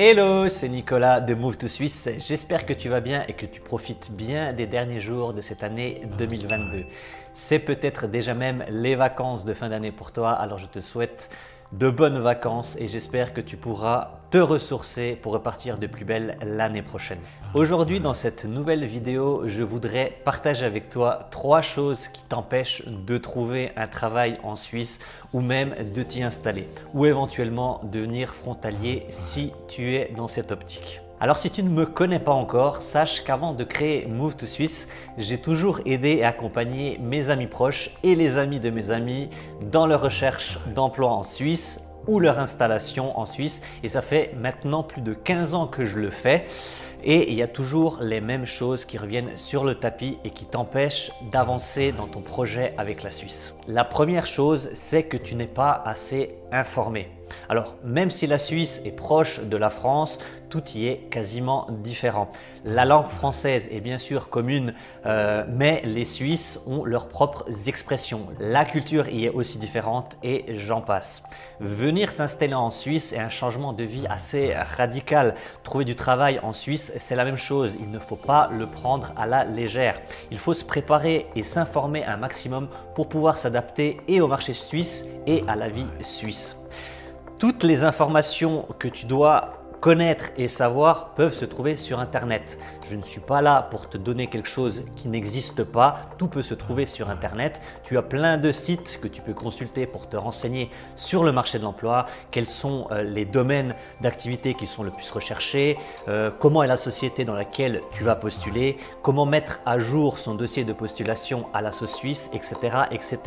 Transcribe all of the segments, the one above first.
Hello, c'est Nicolas de Move to Suisse. J'espère que tu vas bien et que tu profites bien des derniers jours de cette année 2022. C'est peut-être déjà même les vacances de fin d'année pour toi, alors je te souhaite de bonnes vacances et j'espère que tu pourras te ressourcer pour repartir de plus belle l'année prochaine. Aujourd'hui, dans cette nouvelle vidéo, je voudrais partager avec toi 3 choses qui t'empêchent de trouver un travail en Suisse ou même de t'y installer ou éventuellement devenir frontalier si tu es dans cette optique. Alors si tu ne me connais pas encore, sache qu'avant de créer Move to Suisse, j'ai toujours aidé et accompagné mes amis proches et les amis de mes amis dans leur recherche d'emploi en Suisse ou leur installation en Suisse, et ça fait maintenant plus de 15 ans que je le fais et il y a toujours les mêmes choses qui reviennent sur le tapis et qui t'empêchent d'avancer dans ton projet avec la Suisse. La première chose, c'est que tu n'es pas assez informé. Alors, même si la Suisse est proche de la France, tout y est quasiment différent. La langue française est bien sûr commune, mais les Suisses ont leurs propres expressions. La culture y est aussi différente et j'en passe. Venir s'installer en Suisse est un changement de vie assez radical. Trouver du travail en Suisse, c'est la même chose. Il ne faut pas le prendre à la légère. Il faut se préparer et s'informer un maximum pour pouvoir s'adapter et au marché suisse et à la vie suisse. Toutes les informations que tu dois connaître et savoir peuvent se trouver sur Internet. Je ne suis pas là pour te donner quelque chose qui n'existe pas. Tout peut se trouver sur Internet. Tu as plein de sites que tu peux consulter pour te renseigner sur le marché de l'emploi, quels sont les domaines d'activité qui sont le plus recherchés, comment est la société dans laquelle tu vas postuler, comment mettre à jour son dossier de postulation à l'ASSO suisse, etc., etc.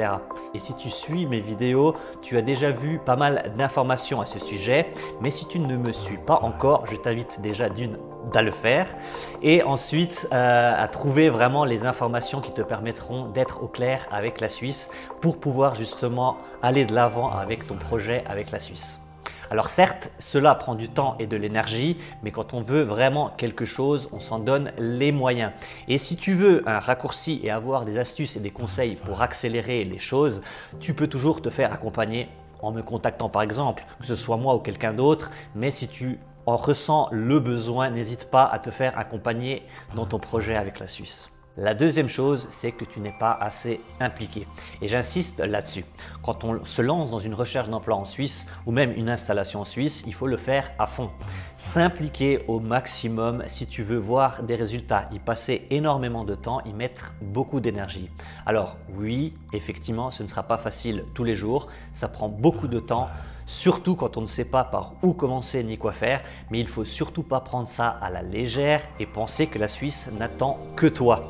Et si tu suis mes vidéos, tu as déjà vu pas mal d'informations à ce sujet, mais si tu ne me suis pas encore, je t'invite déjà à le faire et ensuite à trouver vraiment les informations qui te permettront d'être au clair avec la Suisse pour pouvoir justement aller de l'avant avec ton projet avec la Suisse. Alors certes, cela prend du temps et de l'énergie, mais quand on veut vraiment quelque chose, on s'en donne les moyens. Et si tu veux un raccourci et avoir des astuces et des conseils pour accélérer les choses, tu peux toujours te faire accompagner en me contactant par exemple, que ce soit moi ou quelqu'un d'autre, mais si tu en ressens le besoin, n'hésite pas à te faire accompagner dans ton projet avec la Suisse. La deuxième chose, c'est que tu n'es pas assez impliqué. Et j'insiste là-dessus. Quand on se lance dans une recherche d'emploi en Suisse ou même une installation en Suisse, il faut le faire à fond. S'impliquer au maximum si tu veux voir des résultats, y passer énormément de temps, y mettre beaucoup d'énergie. Alors oui, effectivement, ce ne sera pas facile tous les jours, ça prend beaucoup de temps. Surtout quand on ne sait pas par où commencer ni quoi faire, mais il ne faut surtout pas prendre ça à la légère et penser que la Suisse n'attend que toi.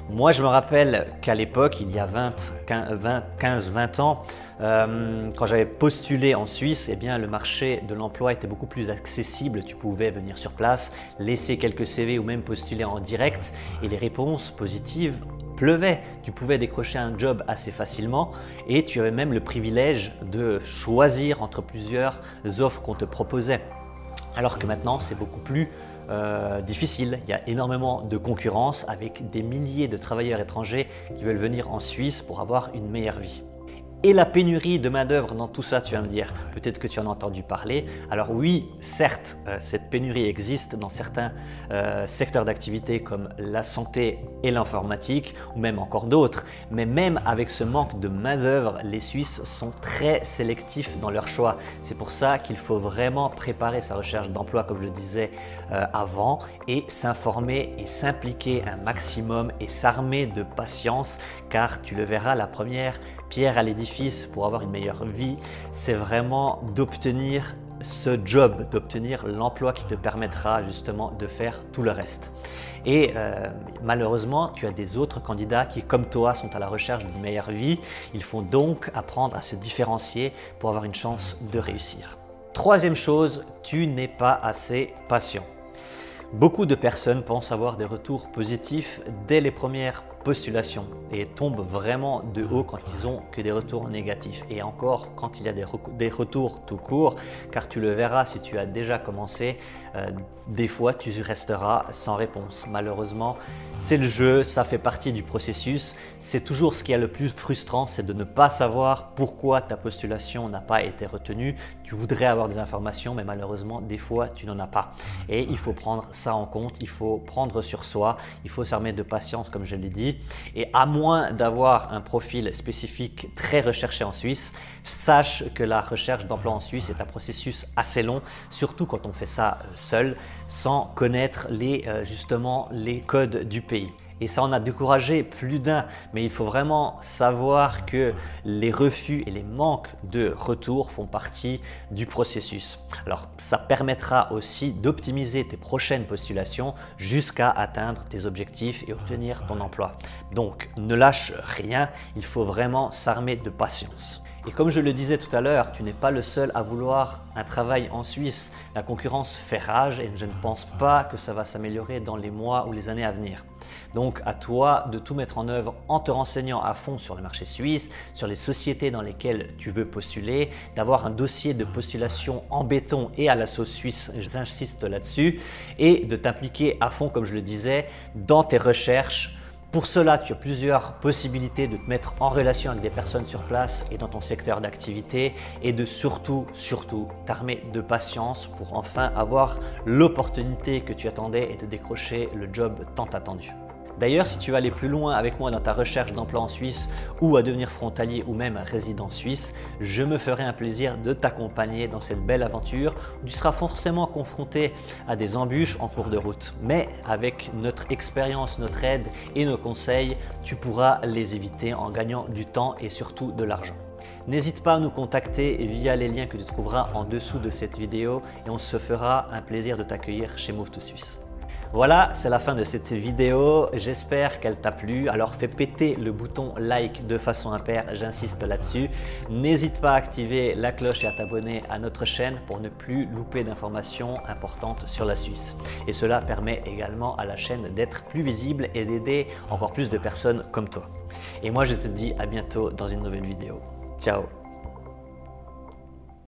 Moi, je me rappelle qu'à l'époque, il y a 15-20 ans, quand j'avais postulé en Suisse, eh bien, le marché de l'emploi était beaucoup plus accessible. Tu pouvais venir sur place, laisser quelques CV ou même postuler en direct et les réponses positives pleuvait. Tu pouvais décrocher un job assez facilement et tu avais même le privilège de choisir entre plusieurs offres qu'on te proposait. Alors que maintenant, c'est beaucoup plus difficile. Il y a énormément de concurrence avec des milliers de travailleurs étrangers qui veulent venir en Suisse pour avoir une meilleure vie. Et la pénurie de main-d'œuvre dans tout ça, tu vas me dire, peut-être que tu en as entendu parler. Alors oui, certes, cette pénurie existe dans certains secteurs d'activité comme la santé et l'informatique, ou même encore d'autres. Mais même avec ce manque de main-d'œuvre, les Suisses sont très sélectifs dans leur choix. C'est pour ça qu'il faut vraiment préparer sa recherche d'emploi, comme je le disais avant, et s'informer et s'impliquer un maximum et s'armer de patience, car tu le verras, la première pierre à l'édifice pour avoir une meilleure vie, c'est vraiment d'obtenir ce job, d'obtenir l'emploi qui te permettra justement de faire tout le reste. Et malheureusement, tu as des autres candidats qui, comme toi, sont à la recherche d'une meilleure vie. Il faut donc apprendre à se différencier pour avoir une chance de réussir. Troisième chose, tu n'es pas assez patient. Beaucoup de personnes pensent avoir des retours positifs dès les premières postulation et tombent vraiment de haut quand ils ont que des retours négatifs. Et encore quand il y a des retours tout court, car tu le verras si tu as déjà commencé, des fois tu resteras sans réponse. Malheureusement, c'est le jeu, ça fait partie du processus. C'est toujours ce qui est le plus frustrant, c'est de ne pas savoir pourquoi ta postulation n'a pas été retenue. Tu voudrais avoir des informations, mais malheureusement, des fois, tu n'en as pas. Et il faut prendre ça en compte, il faut prendre sur soi, il faut s'armer de patience, comme je l'ai dit. Et à moins d'avoir un profil spécifique très recherché en Suisse, sache que la recherche d'emploi en Suisse est un processus assez long, surtout quand on fait ça seul, sans connaître justement les codes du pays. Et ça en a découragé plus d'un, mais il faut vraiment savoir que les refus et les manques de retour font partie du processus. Alors ça permettra aussi d'optimiser tes prochaines postulations jusqu'à atteindre tes objectifs et obtenir ton emploi. Donc ne lâche rien, il faut vraiment s'armer de patience. Et comme je le disais tout à l'heure, tu n'es pas le seul à vouloir un travail en Suisse. La concurrence fait rage et je ne pense pas que ça va s'améliorer dans les mois ou les années à venir. Donc à toi de tout mettre en œuvre en te renseignant à fond sur le marché suisse, sur les sociétés dans lesquelles tu veux postuler, d'avoir un dossier de postulation en béton et à la sauce suisse, j'insiste là-dessus, et de t'impliquer à fond, comme je le disais, dans tes recherches. Pour cela, tu as plusieurs possibilités de te mettre en relation avec des personnes sur place et dans ton secteur d'activité et de surtout t'armer de patience pour enfin avoir l'opportunité que tu attendais et de décrocher le job tant attendu. D'ailleurs, si tu veux aller plus loin avec moi dans ta recherche d'emploi en Suisse ou à devenir frontalier ou même résident suisse, je me ferai un plaisir de t'accompagner dans cette belle aventure où tu seras forcément confronté à des embûches en cours de route. Mais avec notre expérience, notre aide et nos conseils, tu pourras les éviter en gagnant du temps et surtout de l'argent. N'hésite pas à nous contacter via les liens que tu trouveras en dessous de cette vidéo et on se fera un plaisir de t'accueillir chez Move2Suisse. Voilà, c'est la fin de cette vidéo. J'espère qu'elle t'a plu. Alors fais péter le bouton like de façon impaire, j'insiste là-dessus. N'hésite pas à activer la cloche et à t'abonner à notre chaîne pour ne plus louper d'informations importantes sur la Suisse. Et cela permet également à la chaîne d'être plus visible et d'aider encore plus de personnes comme toi. Et moi je te dis à bientôt dans une nouvelle vidéo. Ciao!